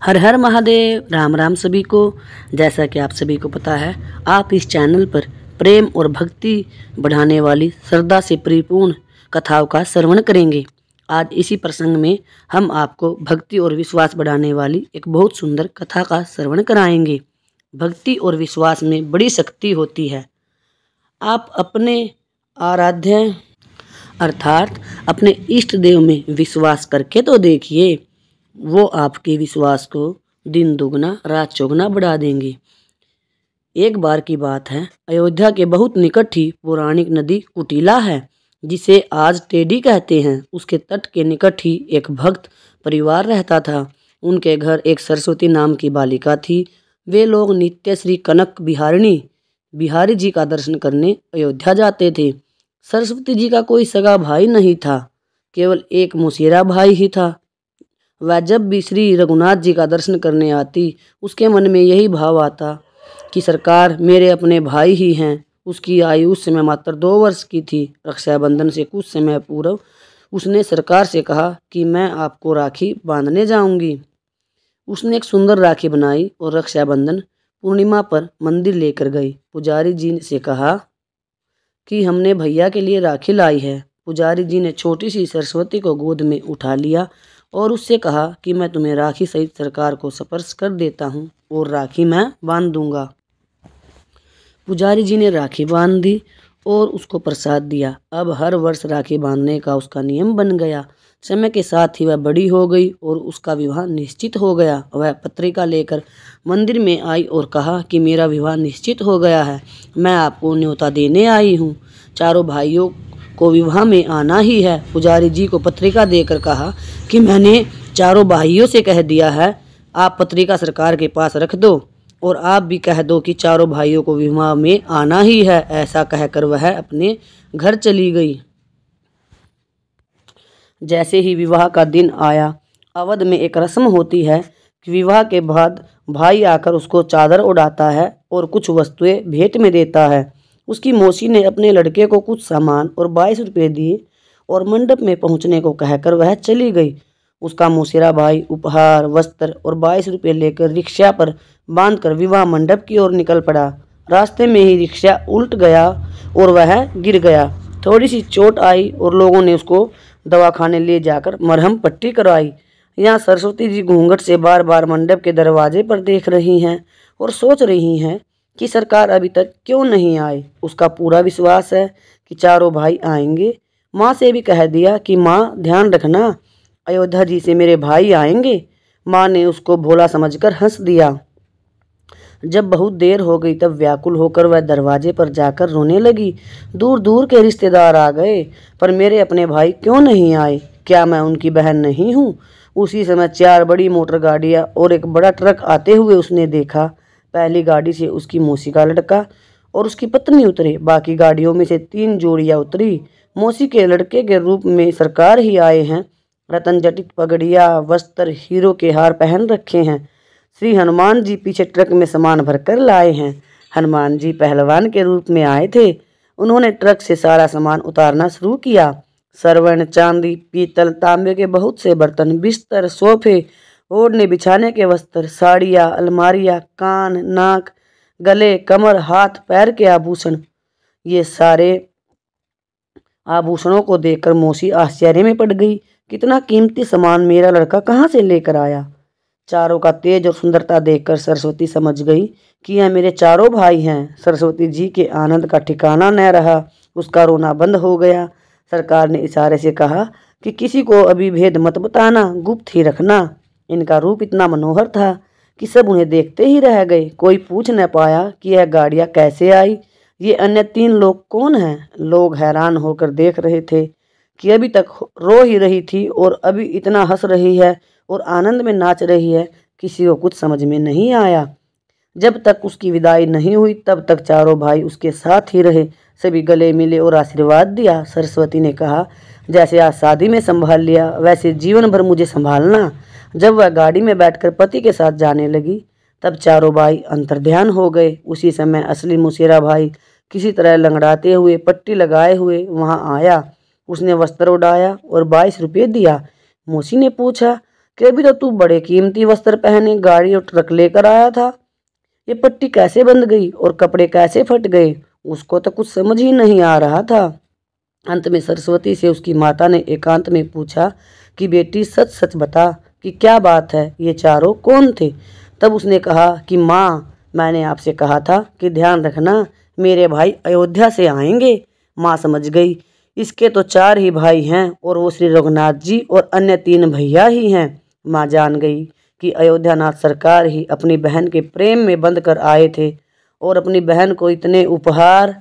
हर हर महादेव। राम राम सभी को। जैसा कि आप सभी को पता है, आप इस चैनल पर प्रेम और भक्ति बढ़ाने वाली श्रद्धा से परिपूर्ण कथाओं का श्रवण करेंगे। आज इसी प्रसंग में हम आपको भक्ति और विश्वास बढ़ाने वाली एक बहुत सुंदर कथा का श्रवण कराएंगे। भक्ति और विश्वास में बड़ी शक्ति होती है। आप अपने आराध्य अर्थात अपने इष्ट देव में विश्वास करके तो देखिए, वो आपके विश्वास को दिन दुगना रात चौगुना बढ़ा देंगे। एक बार की बात है, अयोध्या के बहुत निकट ही पौराणिक नदी कुटिला है, जिसे आज टेढ़ी कहते हैं। उसके तट के निकट ही एक भक्त परिवार रहता था। उनके घर एक सरस्वती नाम की बालिका थी। वे लोग नित्य श्री कनक बिहारी जी का दर्शन करने अयोध्या जाते थे। सरस्वती जी का कोई सगा भाई नहीं था, केवल एक मौसेरा भाई ही था। वह जब भी श्री रघुनाथ जी का दर्शन करने आती, उसके मन में यही भाव आता कि सरकार मेरे अपने भाई ही हैं। उसकी आयु उस समय मात्र 2 वर्ष की थी। रक्षाबंधन से कुछ समय पूर्व उसने सरकार से कहा कि मैं आपको राखी बांधने जाऊंगी। उसने एक सुंदर राखी बनाई और रक्षाबंधन पूर्णिमा पर मंदिर लेकर गई। पुजारी जी से कहा कि हमने भैया के लिए राखी लाई है। पुजारी जी ने छोटी सी सरस्वती को गोद में उठा लिया और उससे कहा कि मैं तुम्हें राखी सहित सरकार को स्पर्श कर देता हूँ और राखी मैं बांध दूंगा। पुजारी जी ने राखी बांध दी और उसको प्रसाद दिया। अब हर वर्ष राखी बांधने का उसका नियम बन गया। समय के साथ ही वह बड़ी हो गई और उसका विवाह निश्चित हो गया। वह पत्रिका लेकर मंदिर में आई और कहा कि मेरा विवाह निश्चित हो गया है, मैं आपको न्योता देने आई हूँ। चारों भाइयों को विवाह में आना ही है। पुजारी जी को पत्रिका देकर कहा कि मैंने चारों भाइयों से कह दिया है, आप पत्रिका सरकार के पास रख दो और आप भी कह दो कि चारों भाइयों को विवाह में आना ही है। ऐसा कहकर वह अपने घर चली गई। जैसे ही विवाह का दिन आया, अवध में एक रस्म होती है कि विवाह के बाद भाई आकर उसको चादर उड़ाता है और कुछ वस्तुएं भेंट में देता है। उसकी मौसी ने अपने लड़के को कुछ सामान और 22 रुपये दिए और मंडप में पहुंचने को कहकर वह चली गई। उसका मौसेरा भाई उपहार, वस्त्र और 22 रुपये लेकर रिक्शा पर बांधकर विवाह मंडप की ओर निकल पड़ा। रास्ते में ही रिक्शा उल्ट गया और वह गिर गया। थोड़ी सी चोट आई और लोगों ने उसको दवाखाने ले जाकर मरहम पट्टी करवाई। यहाँ सरस्वती जी घूंघट से बार बार मंडप के दरवाजे पर देख रही हैं और सोच रही हैं कि सरकार अभी तक क्यों नहीं आए। उसका पूरा विश्वास है कि चारों भाई आएंगे। माँ से भी कह दिया कि माँ ध्यान रखना, अयोध्या जी से मेरे भाई आएंगे। माँ ने उसको भोला समझकर हंस दिया। जब बहुत देर हो गई तब व्याकुल होकर वह दरवाजे पर जाकर रोने लगी। दूर दूर के रिश्तेदार आ गए, पर मेरे अपने भाई क्यों नहीं आए? क्या मैं उनकी बहन नहीं हूँ? उसी समय 4 बड़ी मोटर गाड़ियाँ और एक बड़ा ट्रक आते हुए उसने देखा। पहली गाड़ी से उसकी मौसी का लड़का और उसकी पत्नी उतरे। बाकी गाड़ियों में से 3 जोड़ियाँ उतरी। मौसी के लड़के के रूप में सरकार ही आए हैं। रतन जटित पगड़िया, वस्त्र, हीरो के हार पहन रखे हैं। श्री हनुमान जी पीछे ट्रक में सामान भरकर लाए हैं। हनुमान जी पहलवान के रूप में आए थे। उन्होंने ट्रक से सारा सामान उतारना शुरू किया। स्वर्ण, चांदी, पीतल, तांबे के बहुत से बर्तन, बिस्तर, सोफे, ओढ़ने बिछाने के वस्त्र, साड़ियाँ, अलमारियाँ, कान, नाक, गले, कमर, हाथ पैर के आभूषण। ये सारे आभूषणों को देखकर मौसी आश्चर्य में पड़ गई। कितना कीमती सामान मेरा लड़का कहाँ से लेकर आया? चारों का तेज और सुंदरता देखकर सरस्वती समझ गई कि यह मेरे चारों भाई हैं। सरस्वती जी के आनंद का ठिकाना न रहा। उसका रोना बंद हो गया। सरकार ने इशारे से कहा कि किसी को अभी भेद मत बताना, गुप्त ही रखना। इनका रूप इतना मनोहर था कि सब उन्हें देखते ही रह गए। कोई पूछ न पाया कि यह गाड़ियाँ कैसे आई, ये अन्य 3 लोग कौन हैं? लोग हैरान होकर देख रहे थे कि अभी तक रो ही रही थी और अभी इतना हंस रही है और आनंद में नाच रही है। किसी को कुछ समझ में नहीं आया। जब तक उसकी विदाई नहीं हुई तब तक चारों भाई उसके साथ ही रहे। सभी गले मिले और आशीर्वाद दिया। सरस्वती ने कहा, जैसे आज शादी में संभाल लिया वैसे जीवन भर मुझे संभालना। जब वह गाड़ी में बैठकर पति के साथ जाने लगी तब चारों भाई अंतर्ध्यान हो गए। उसी समय असली मौसेरा भाई किसी तरह लंगड़ाते हुए, पट्टी लगाए हुए वहाँ आया। उसने वस्त्र उड़ाया और 22 रुपये दिया। मौसी ने पूछा कि अभी तो तू बड़े कीमती वस्त्र पहने गाड़ी और ट्रक लेकर आया था, ये पट्टी कैसे बंध गई और कपड़े कैसे फट गए? उसको तो कुछ समझ ही नहीं आ रहा था। अंत में सरस्वती से उसकी माता ने एकांत में पूछा कि बेटी सच सच बता कि क्या बात है, ये चारों कौन थे? तब उसने कहा कि माँ, मैंने आपसे कहा था कि ध्यान रखना, मेरे भाई अयोध्या से आएंगे। माँ समझ गई, इसके तो 4 ही भाई हैं और वो श्री रघुनाथ जी और अन्य 3 भैया ही हैं। माँ जान गई कि अयोध्यानाथ सरकार ही अपनी बहन के प्रेम में बंध कर आए थे और अपनी बहन को इतने उपहार,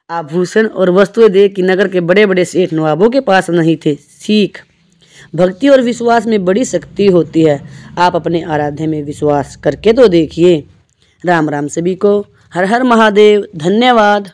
आभूषण और वस्तुएं दे कि नगर के बड़े बड़े सेठ नवाबों के पास नहीं थे। सीख, भक्ति और विश्वास में बड़ी शक्ति होती है। आप अपने आराध्य में विश्वास करके तो देखिए। राम राम सभी को। हर हर महादेव। धन्यवाद।